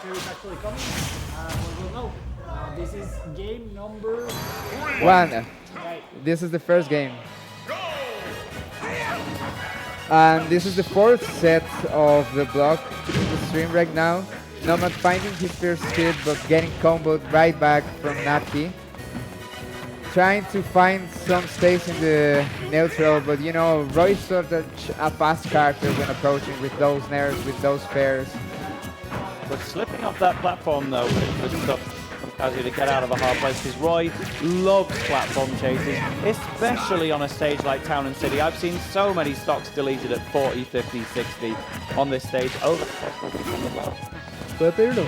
series actually coming? We'll know. This is game number 1. Right. This is the first game. And this is the 4th set of the block in the stream right now. Nomad finding his first hit, but getting comboed right back from Napky. Trying to find some space in the neutral, but you know, Roy's sort of a fast character when approaching with those nairs, with those pairs. But slipping off that platform though was tough from Kazuya to get out of a hard place, because Roy loves platform chases, especially on a stage like Town and City. I've seen so many stocks deleted at 40, 50, 60 on this stage. Over. ¿Puedo pedirlo?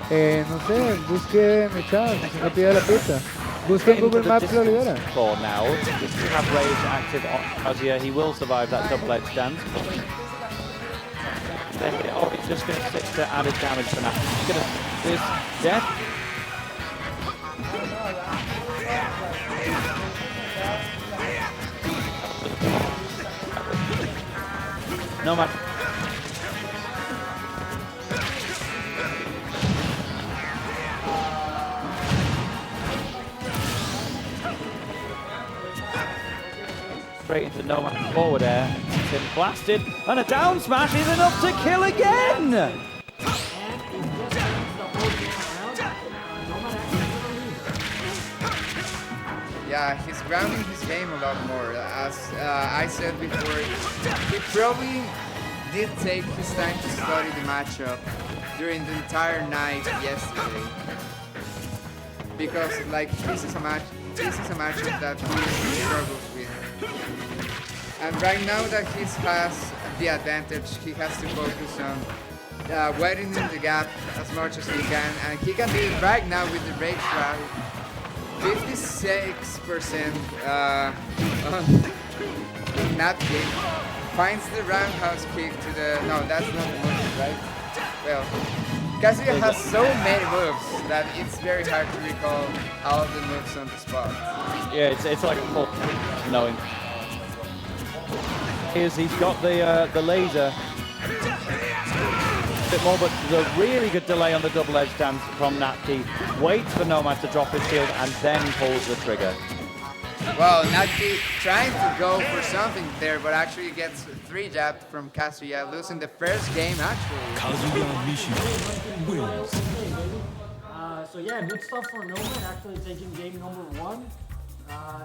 No sé, busque mi chat, no pida la pista. Busque en Google Maps y lo libera. For now, if you have Rage active on Kazuya, he will survive that double-edged dance. Oh, he's just going to stick to added damage for now. He's going to this death. Nomad. Straight into Nomad forward air. Been blasted, and a down smash is enough to kill again! Yeah, he's grounding his game a lot more. As I said before, he probably did take his time to study the matchup during the entire night yesterday. Because like this is a matchup that he struggles with. And right now that he has the advantage, he has to focus on widening the gap as much as he can, and he can do it right now with the rage drive. 56% on Napky. Finds the roundhouse kick to the... No, that's not the motion, right? Well, Kazuya has so many moves that it's very hard to recall all the moves on the spot. Yeah, it's like a full knowing. He's got the laser. A bit more, but the really good delay on the double-edged dance from Napky. Waits for Nomad to drop his shield and then pulls the trigger. Well, Napky trying to go for something there, but actually gets 3 jabbed from Kazuya, losing the first game actually. Kazuya Mission wins. So yeah, good stuff for Nomad, actually taking game number 1.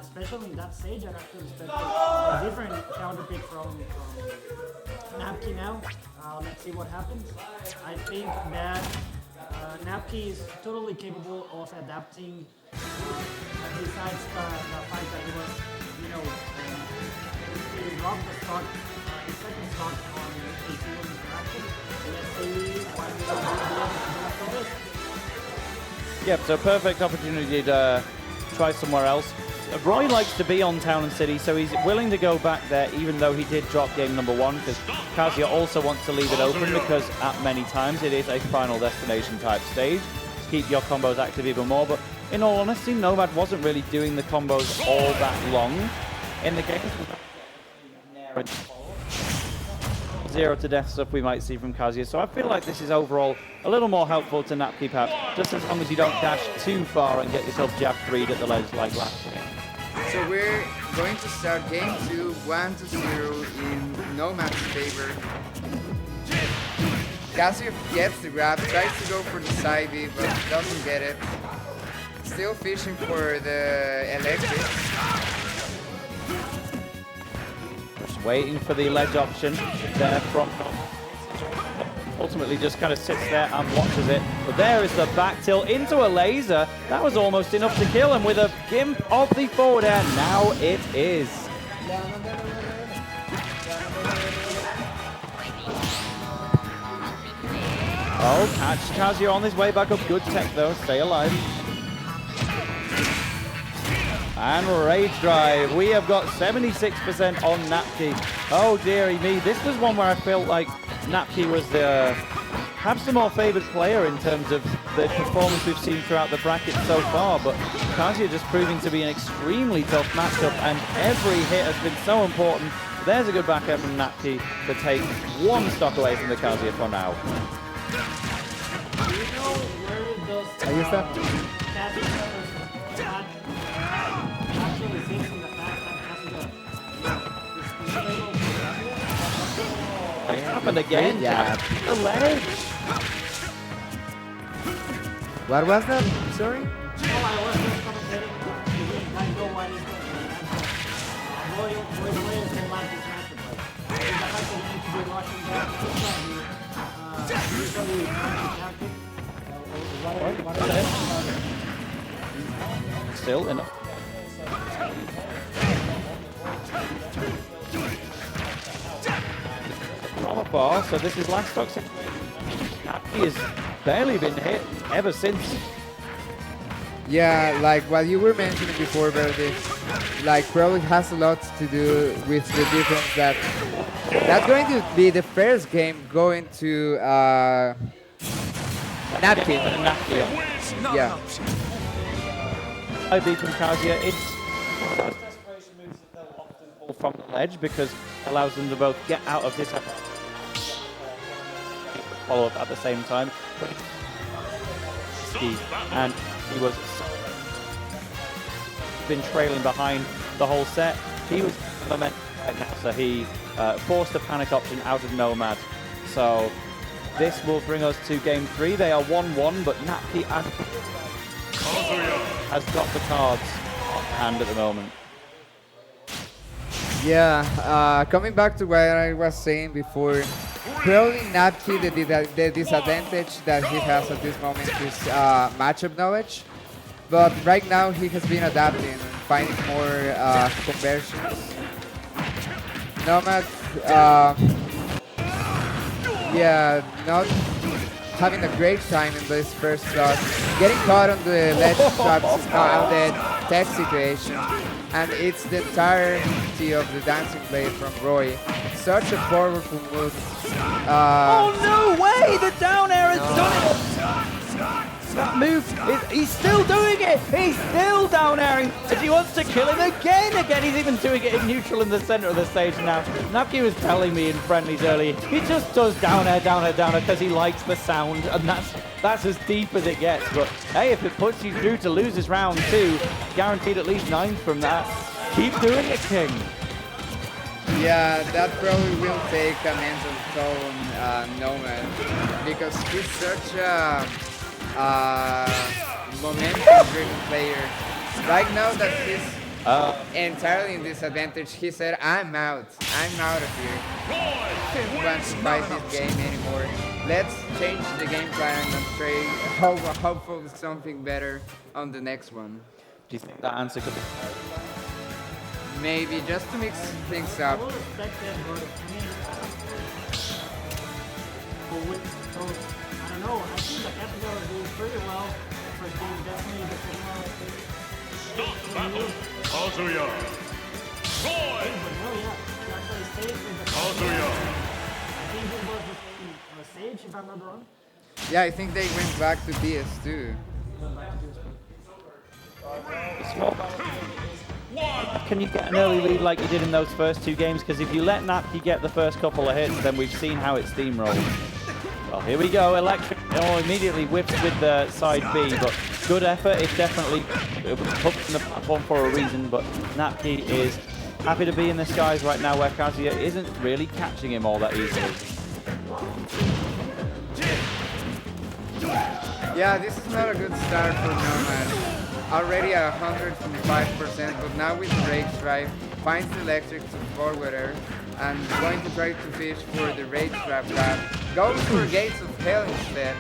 Especially in that stage, I actually expected a different counter pick from Napky now. Let's see what happens. I think that Napky is totally capable of adapting. Besides the fact that he was, you know, he dropped the stock, his second stock on a single interaction. Let's see what he will be able to do after this. Yep, so perfect opportunity to try somewhere else. Roy likes to be on Town and City, so he's willing to go back there, even though he did drop game number 1, because Kazuya also wants to leave it open, because at many times it is a final destination type stage. Keep your combos active even more, but in all honesty, Nomad wasn't really doing the combos all that long in the game. 0 to death stuff we might see from Kazuya, so I feel like this is overall a little more helpful to Napky perhaps, just as long as you don't dash too far and get yourself jab 3'd at the ledge like last game. So we're going to start game 2, 1-0 in Nomad's favor. Kazuya gets the grab, tries to go for the side B, but doesn't get it. Still fishing for the electric. Just waiting for the ledge option there from ultimately just kind of sits there and watches it. But there is the back tilt into a laser. That was almost enough to kill him with a gimp of the forward air. Now it is. Oh, catch Kazuya on his way back up. Good tech though, stay alive. And rage drive. We have got 76% on Napky. Oh dearie me, this was one where I felt like Napky was the perhaps the more favoured player in terms of the performance we've seen throughout the bracket so far, but Kazuya just proving to be an extremely tough matchup, and every hit has been so important. there's a good back air from Napky to take one stock away from the Kazuya for now. Do you know where does Ahí está. Kazuya actually sits in the fact that Kazuya is playable for It happened again. Yeah. The ledge. What was that? Sorry? No, I was just commentating. I know why this was. Boy players can like this matchup, but the fact that you need to be rushing back, usually tactic. Still enough. From afar, so this is last stock. Napky has barely been hit ever since. Yeah, like what you were mentioning before, Verdi, like probably has a lot to do with the difference that that's going to be the first game going to Napky. Yeah. I beat from Kazuya. It's desperation moves that they'll often pull from the ledge because it allows them to both get out of this follow up at the same time. And he was been trailing behind the whole set. He was momentum right now, so he forced the panic option out of Nomad. So this will bring us to game 3. They are 1-1, but Napky has got the cards on hand at the moment. Yeah, coming back to what I was saying before, probably Napky, the disadvantage that he has at this moment is matchup knowledge. But right now he has been adapting and finding more conversions. Nomad, yeah, not having a great time in this first shot, getting caught on the ledge traps, on the tech situation, and it's the entirety of the dancing blade from Roy. Such a powerful move. Oh no way! The down air has done it! That move, he's still doing it! He's still down airing! And he wants to kill him again! He's even doing it in neutral in the center of the stage now. Napky was telling me in friendlies earlier, he just does down air, because he likes the sound, and that's as deep as it gets. But hey, if it puts you through to losers round 2, guaranteed at least 9 from that. Keep doing it, King. Yeah, that probably will take a mental toll on Nomad, because he's such a momentum-driven player. Right now that he's entirely in disadvantage, he said, I'm out of here. He doesn't want to fight this game anymore. Let's change the game plan and try hope for something better on the next one. Do you think that answer could be... Maybe, just to mix things up. I will respect that, but I don't know. I think the Kazuya are doing pretty well. First game, definitely the second one, I think. Stop the battle, Kazuya. Roy! But no, yeah, he actually stayed with the Kazuya. I think it was the same stage, if I'm not wrong. Yeah, I think they went back to DS2. Can you get an early lead like you did in those first 2 games? Because if you let Napky get the first couple of hits, then we've seen how it steamrolls. Well, here we go. Electric immediately whips with the side B, but good effort. It's definitely hooked in the platform for a reason, but Napky is happy to be in the skies right now where Kazuya isn't really catching him all that easily. Yeah, this is not a good start for Nomad. Already at 105%, but now with the Rage Drive, finds the electric to forward air, and going to try to fish for the Rage Trap that goes for Gates of Hell instead.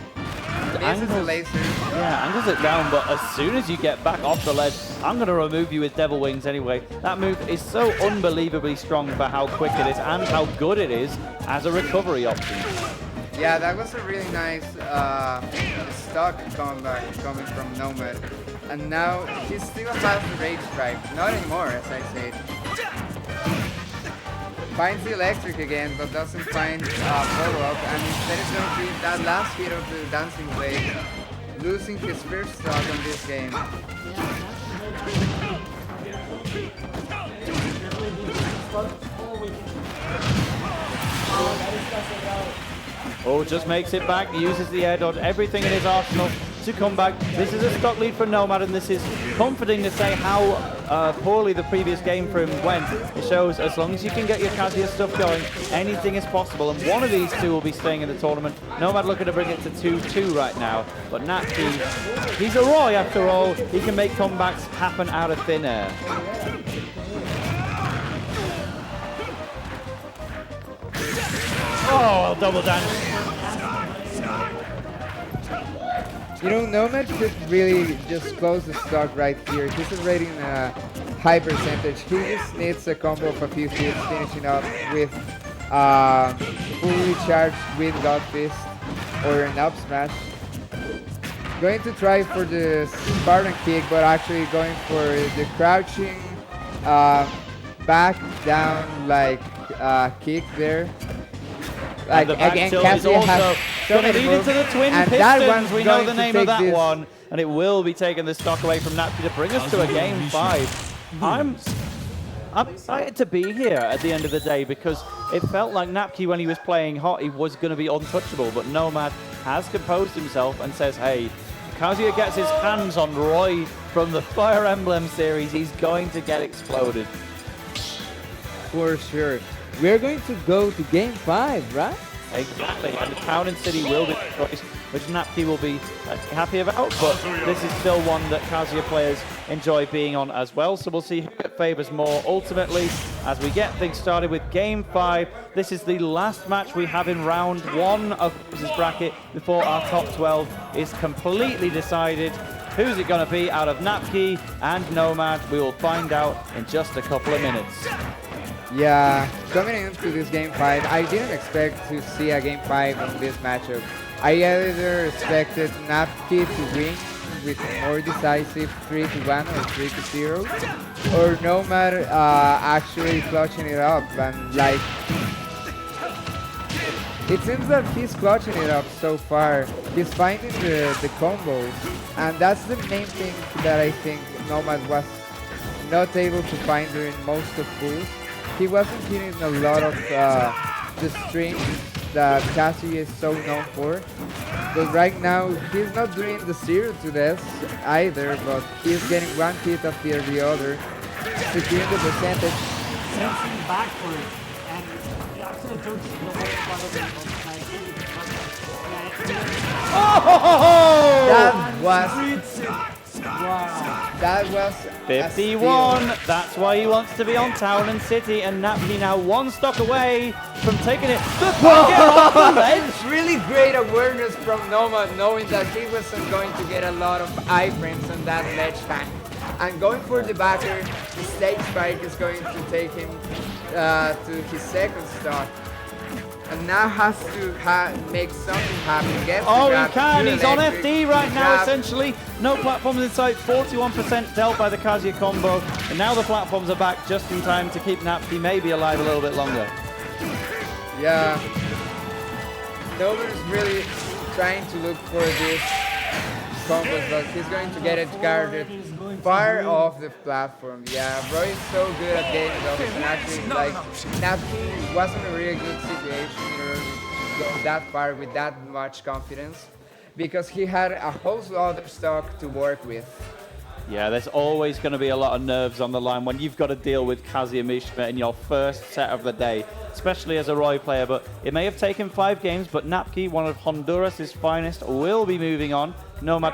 Misses the laser. Yeah, angles it down, but as soon as you get back off the ledge, I'm going to remove you with Devil Wings anyway. That move is so unbelievably strong for how quick it is and how good it is as a recovery option. Yeah, that was a really nice stock comeback coming from Nomad. And now he still has the Rage Drive. Not anymore, as I said. Finds the electric again, but doesn't find follow-up. And instead is going to be that last hit of the Dancing Blade, losing his first stock on this game. Oh, just makes it back, uses the air dodge, everything in his arsenal to come back. This is a stock lead for Nomad, and this is comforting to say how poorly the previous game for him went. It shows as long as you can get your Kazuya stuff going, anything is possible, and one of these two will be staying in the tournament. Nomad looking to bring it to 2-2 right now, but Napky, he's a Roy after all. He can make comebacks happen out of thin air. Oh, double damage. You know, Nomad could really just close the stock right here. He's already in a high percentage. He just needs a combo of a few hits, finishing up with fully charged with God Fist or an up smash. Going to try for the Spartan kick, but actually going for the crouching back down like kick there. Like the back again, tilt is Kazuya also has so going to many lead moves, into the twin and that pistons. one's We know going the to name take of that this. one, and it will be taking the stock away from Napky to bring us to a game 5. I'm excited to be here at the end of the day because it felt like Napky, when he was playing hot, he was going to be untouchable, but Nomad has composed himself and says, hey, Kazuya gets his hands on Roy from the Fire Emblem series, he's going to get exploded. For sure. We're going to go to game 5, right? Exactly, and the town and city will be the choice, which Napky will be happy about, but this is still one that Kazuya players enjoy being on as well, so we'll see who it favors more ultimately as we get things started with Game 5. This is the last match we have in round 1 of this bracket before our top 12 is completely decided. Who's it going to be out of Napky and Nomad? We will find out in just a couple of minutes. Yeah, coming into this game 5, I didn't expect to see a game 5 in this matchup. I either expected Napky to win with a more decisive 3-1 or 3-0, or Nomad actually clutching it up, and like, it seems that he's clutching it up so far. He's finding the combos, and that's the main thing that I think Nomad was not able to find during most of pools. He wasn't hitting a lot of the strings that Kazuya is so known for. But right now, he's not doing the 0 to death either, but he's getting one hit after the other, securing the percentage. Sensing backward, and it actually took the whole part of the That was 51, that's why he wants to be on Town and City, and Napky now one stock away from taking it the pocket off the ledge. Really great awareness from Nomad, knowing that he wasn't going to get a lot of iframes on that ledge bank. And going for the backer, the stage spike is going to take him to his second stock. And now has to make something happen. Oh, he can. He's on FD right now, essentially. No platforms in sight. 41% dealt by the Kazuya combo. And now the platforms are back just in time to keep Napky maybe alive a little bit longer. Yeah. Nomad is really trying to look for this combos, but he's going to get it guarded far off the platform. Yeah, Roy is so good at getting those, and actually, like, Napky wasn't a really good situation in order to go that far with that much confidence, because he had a whole other stock to work with. Yeah, there's always going to be a lot of nerves on the line when you've got to deal with Kazuya Mishima in your first set of the day, especially as a Roy player. But it may have taken 5 games, but Napky, one of Honduras' finest, will be moving on. Nomad.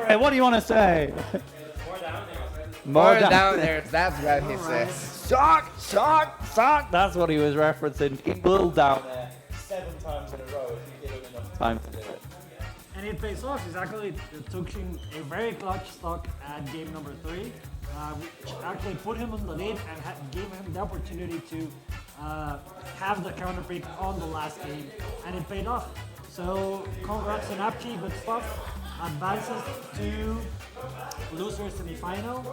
Hey, what do you want to say? More down there, that's what he says. Suck, suck, suck. That's what he was referencing. He will down there 7 times in a row if you give him enough time to do it. And it pays off. He's actually took him a very clutch stock at game number 3, which actually put him on the lead and gave him the opportunity to have the counter pick on the last game, and it paid off. So congrats to Napky, good stuff. Advances to loser semi-final.